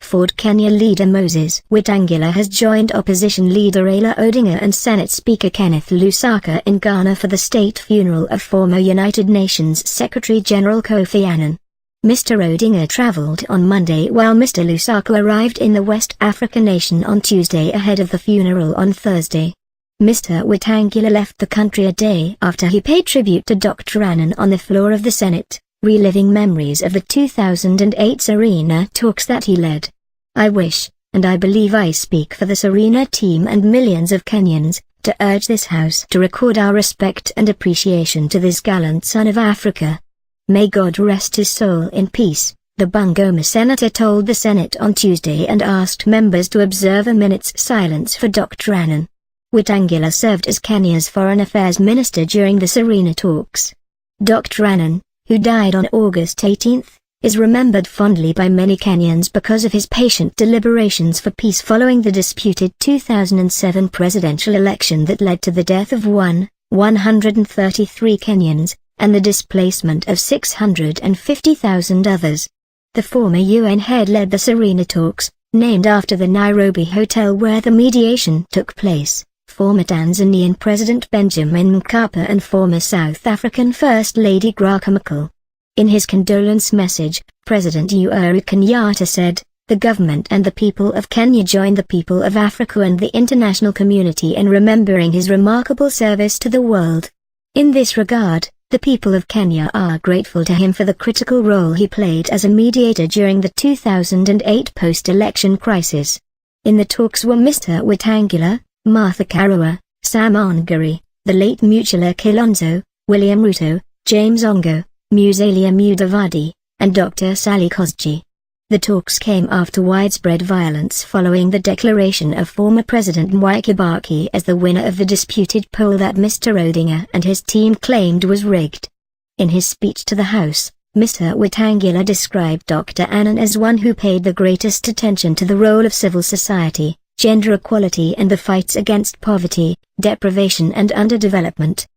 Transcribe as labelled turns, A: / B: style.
A: Ford. Kenya leader Moses Wetang'ula has joined opposition leader Raila Odinga and Senate Speaker Kenneth Lusaka in Ghana for the state funeral of former United Nations Secretary-General Kofi Annan. Mr. Odinga travelled on Monday while Mr. Lusaka arrived in the West African nation on Tuesday ahead of the funeral on Thursday. Mr. Wetang'ula left the country a day after he paid tribute to Dr. Annan on the floor of the Senate, reliving memories of the 2008 Serena talks that he led. "I wish, and I believe I speak for the Serena team and millions of Kenyans, to urge this House to record our respect and appreciation to this gallant son of Africa. May God rest his soul in peace," the Bungoma senator told the Senate on Tuesday and asked members to observe a minute's silence for Dr. Annan. Wetang'ula served as Kenya's foreign affairs minister during the Serena talks. Dr. Annan, who died on August 18, is remembered fondly by many Kenyans because of his patient deliberations for peace following the disputed 2007 presidential election that led to the death of 133 Kenyans, and the displacement of 650,000 others. The former UN head led the Serena talks, named after the Nairobi hotel where the mediation took place. Former Tanzanian President Benjamin Mkapa and former South African First Lady Graca Machel. In his condolence message, President Uhuru Kenyatta said, "The government and the people of Kenya join the people of Africa and the international community in remembering his remarkable service to the world. In this regard, the people of Kenya are grateful to him for the critical role he played as a mediator during the 2008 post-election crisis." In the talks were Mr. Wetang'ula, Martha Karua, Sam Ongare, the late Mutula Kilonzo, William Ruto, James Ongo, Musalia Mudavadi, and Dr. Sally Kosgei. The talks came after widespread violence following the declaration of former President Mwai Kibaki as the winner of the disputed poll that Mr. Odinga and his team claimed was rigged. In his speech to the House, Mr. Wetang'ula described Dr. Annan as one who paid the greatest attention to the role of civil society, gender equality and the fights against poverty, deprivation and underdevelopment.